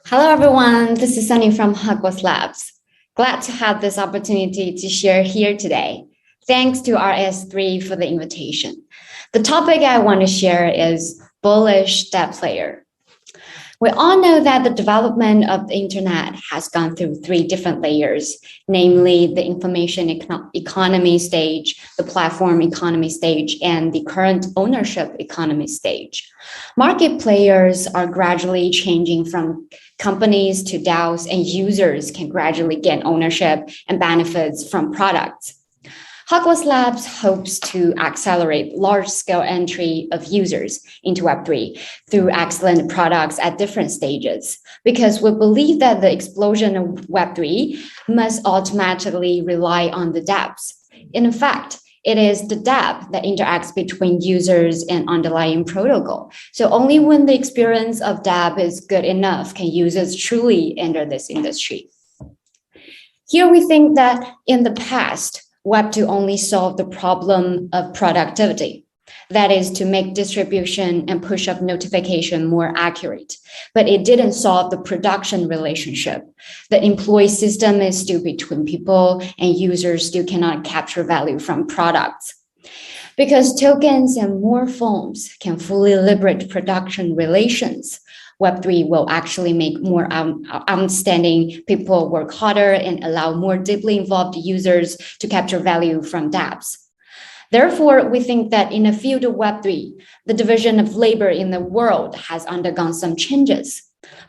Hello, everyone. This is Sunny from Hogwarts Labs. Glad to have this opportunity to share here today. Thanks to RS3 for the invitation. The topic I want to share is Bullish DApp Layer. We all know that the development of the internet has gone through 3 different layers, namely the information economy stage, the platform economy stage, and the current ownership economy stage. Market players are gradually changing from companies to DAOs, and users can gradually gain ownership and benefits from products. Hogwarts Labs hopes to accelerate large-scale entry of users into Web3 through excellent products at different stages, because we believe that the explosion of Web3 must automatically rely on the dApps. In fact, it is the dApp that interacts between users and underlying protocol. So only when the experience of dApp is good enough can users truly enter this industry. Here we think that in the past, Web2 only solved the problem of productivity. That is to make distribution and push-up notification more accurate, but it didn't solve the production relationship. The employee system is still between people, and users still cannot capture value from products. Because tokens and more forms can fully liberate production relations, Web3 will actually make more outstanding people work harder and allow more deeply involved users to capture value from dApps. Therefore, we think that in the field of Web3, the division of labor in the world has undergone some changes.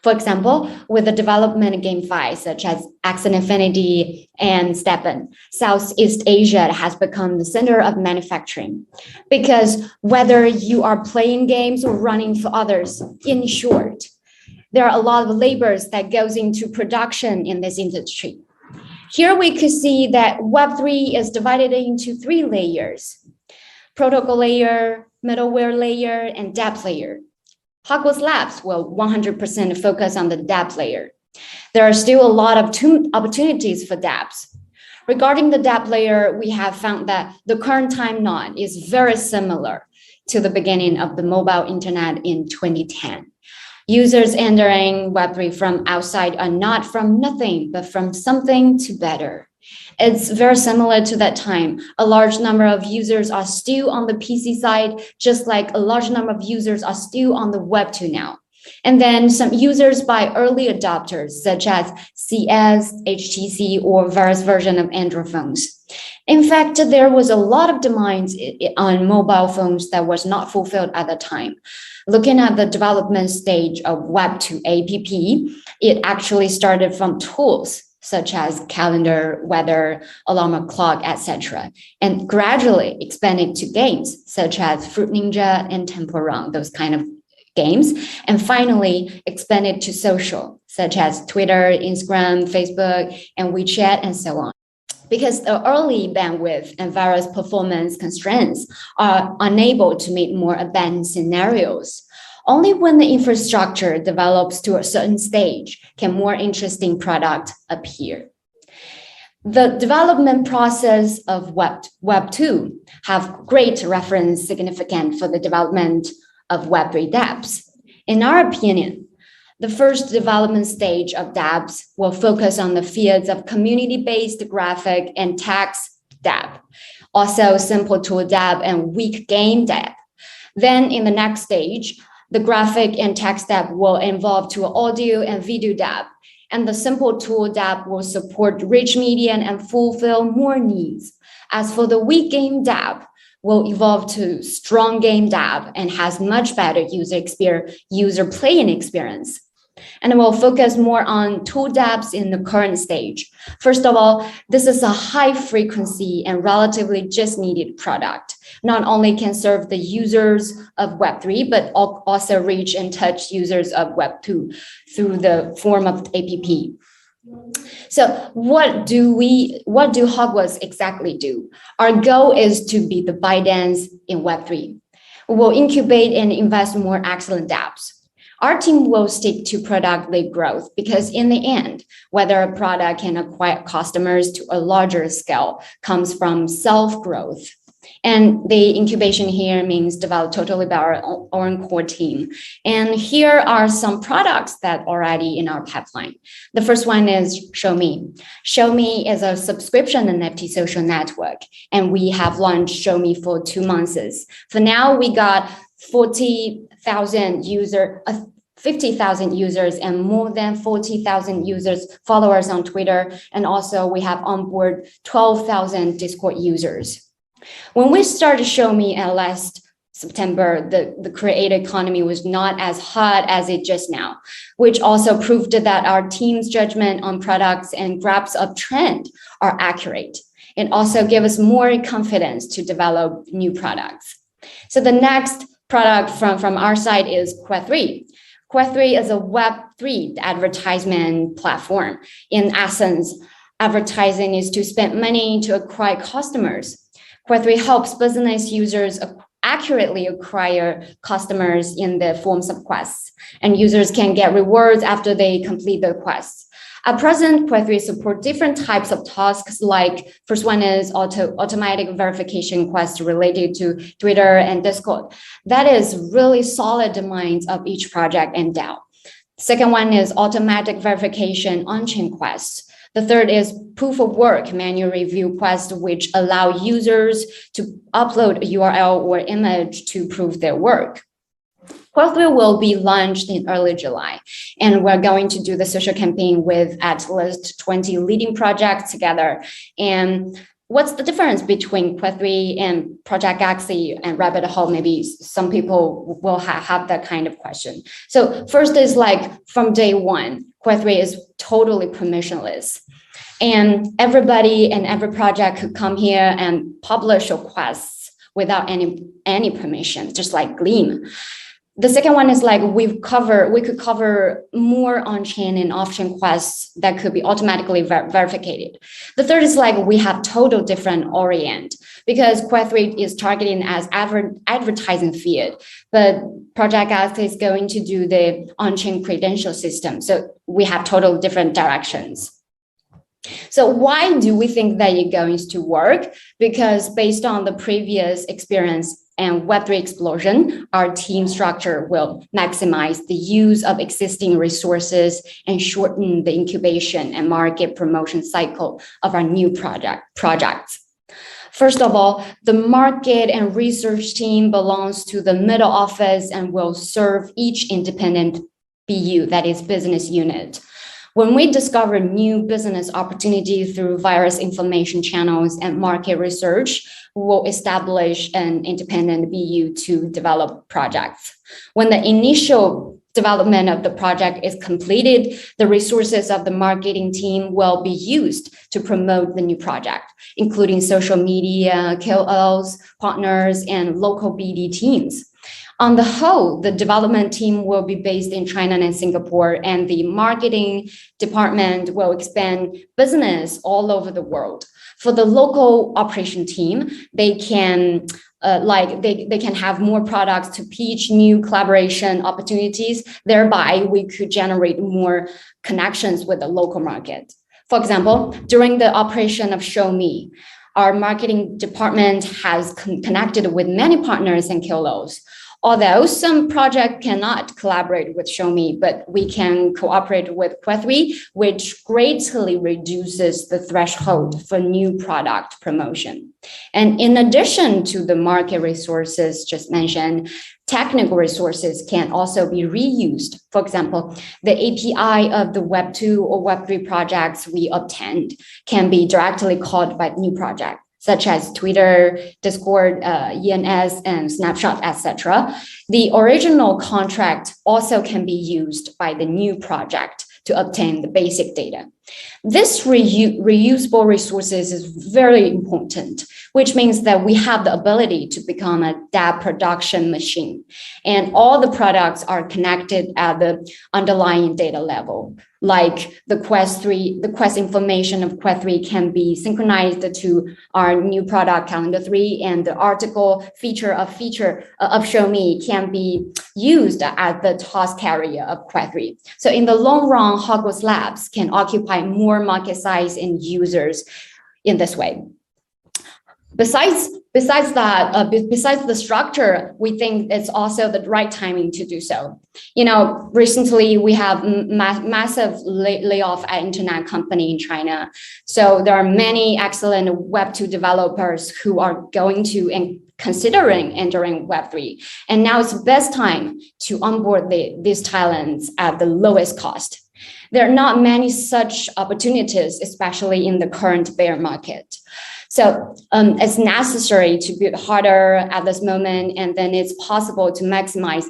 For example, with the development of GameFi, such as Axie Infinity and Steppen, Southeast Asia has become the center of manufacturing. Because whether you are playing games or running for others, in short, there are a lot of labors that goes into production in this industry. Here we could see that Web3 is divided into 3 layers: protocol layer, middleware layer, and dApp layer. Hogwarts Labs will 100% focus on the dApp layer. There are still a lot of opportunities for dApps. Regarding the dApp layer, we have found that the current timeline is very similar to the beginning of the mobile internet in 2010. Users entering Web3 from outside are not from nothing, but from something to better. It's very similar to that time. A large number of users are still on the PC side, just like a large number of users are still on the Web2 now. And then some users by early adopters, such as CS, HTC, or various versions of Android phones. In fact, there was a lot of demands on mobile phones that was not fulfilled at the time. Looking at the development stage of Web2 app, it actually started from tools such as calendar, weather, alarm clock, etc., and gradually expanded to games such as Fruit Ninja and Temple Run, those kind of games, and finally expanded to social, such as Twitter, Instagram, Facebook, and WeChat, and so on. Because the early bandwidth and various performance constraints are unable to meet more advanced scenarios. Only when the infrastructure develops to a certain stage can more interesting product appear. The development process of Web2 have great reference significance for the development of Web3 dApps. In our opinion, the first development stage of dApps will focus on the fields of community-based graphic and text dApp, also simple tool dApp and weak game dApp. Then in the next stage, the graphic and text dApp will evolve to audio and video dApp, and the simple tool dApp will support rich media and fulfill more needs. As for the weak game dApp, will evolve to strong game dApp and has much better user playing experience. And we'll focus more on tool dApps in the current stage. First of all, this is a high frequency and relatively just needed product. Not only can serve the users of Web3, but also reach and touch users of Web2 through the form of app. So what do Hogwarts exactly do? Our goal is to be the ByteDance in Web3. We will incubate and invest more excellent dApps. Our team will stick to product-led growth because in the end, whether a product can acquire customers to a larger scale comes from self-growth. And the incubation here means developed totally by our own core team. And here are some products that are already in our pipeline. The first one is Show Me. Show Me is a subscription NFT social network, and we have launched Show Me for 2 months. For now, we got 50,000 users and more than 40,000 followers on Twitter. And also we have on board 12,000 Discord users. When we started Show Me last September, the creator economy was not as hot as it just now, which also proved that our team's judgment on products and grasp of trend are accurate. It also gave us more confidence to develop new products. So the next product from our side is Quest3. Quest3 is a Web3 advertisement platform. In essence, advertising is to spend money to acquire customers. Quest3 helps business users accurately acquire customers in the forms of quests, and users can get rewards after they complete the quests. At present, Quest3 support different types of tasks, like first one is automatic verification quests related to Twitter and Discord. That is really solid demands of each project and DAO. Second one is automatic verification on-chain quests. The third is proof of work manual review quests, which allow users to upload a URL or image to prove their work. Quest3 will be launched in early July, and we're going to do the social campaign with at least 20 leading projects together. And what's the difference between Quest3 and Project Galaxy and Rabbit Hole? Maybe some people will have that kind of question. So first is like from day one, Quest3 is totally permissionless. And everybody and every project could come here and publish requests without any permission, just like Gleam. The second one is like we could cover more on-chain and off-chain quests that could be automatically verified. The third is like we have total different orient, because Quest3 is targeting as advertising field, but Project Galaxy is going to do the on-chain credential system. So we have total different directions. So why do we think that it's going to work? Because based on the previous experience and Web3 explosion, our team structure will maximize the use of existing resources and shorten the incubation and market promotion cycle of our new projects. First of all, the market and research team belongs to the middle office and will serve each independent BU, that is business unit. When we discover new business opportunities through various information channels and market research, we will establish an independent BU to develop projects. When the initial development of the project is completed, the resources of the marketing team will be used to promote the new project, including social media, KOLs, partners, and local BD teams. On the whole, the development team will be based in China and Singapore, and the marketing department will expand business all over the world. For the local operation team, they can they can have more products to pitch new collaboration opportunities. Thereby, we could generate more connections with the local market. For example, during the operation of Show Me, our marketing department has connected with many partners and KOLs. Although some projects cannot collaborate with Show Me, but we can cooperate with Quest3, which greatly reduces the threshold for new product promotion. And in addition to the market resources just mentioned, technical resources can also be reused. For example, the API of the Web2 or Web3 projects we obtained can be directly called by new project, such as Twitter, Discord, ENS, and Snapshot, etc. The original contract also can be used by the new project to obtain the basic data. This reusable resources is very important, which means that we have the ability to become a data production machine, and all the products are connected at the underlying data level. Like the quest information of Quest3 can be synchronized to our new product Calendar 3, and the article feature of Show Me can be used as the task carrier of Quest3. So in the long run, Hogwarts Labs can occupy more market size and users in this way. Besides besides that, besides the structure, we think it's also the right timing to do so. Recently we have massive layoff at internet company in China. So there are many excellent Web2 developers who are going to and considering entering Web3. And now it's the best time to onboard these talents at the lowest cost. There are not many such opportunities, especially in the current bear market. So it's necessary to build harder at this moment, and then it's possible to maximize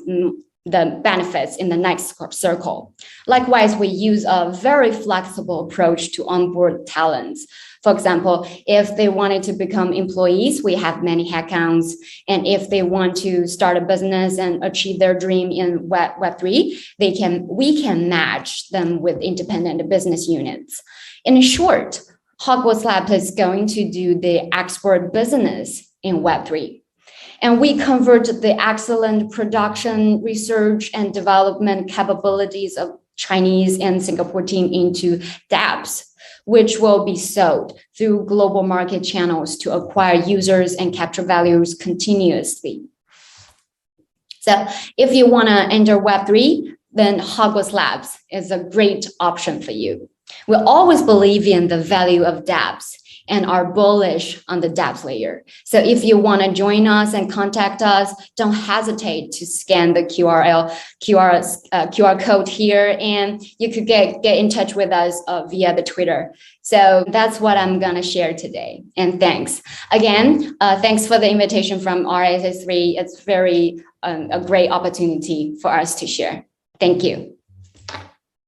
the benefits in the next circle. Likewise, we use a very flexible approach to onboard talents. For example, if they wanted to become employees, we have many headcounts. And if they want to start a business and achieve their dream in Web3, we can match them with independent business units. In short, Hogwarts Labs is going to do the expert business in Web3. And we convert the excellent production, research, and development capabilities of Chinese and Singapore team into dApps, which will be sold through global market channels to acquire users and capture values continuously. So if you want to enter Web3, then Hogwarts Labs is a great option for you. We always believe in the value of dApps and are bullish on the dApp layer. So if you want to join us and contact us, don't hesitate to scan the QR code here, and you could get in touch with us via the Twitter. So that's what I'm going to share today. And thanks. Again, thanks for the invitation from RSS3. It's very a great opportunity for us to share. Thank you.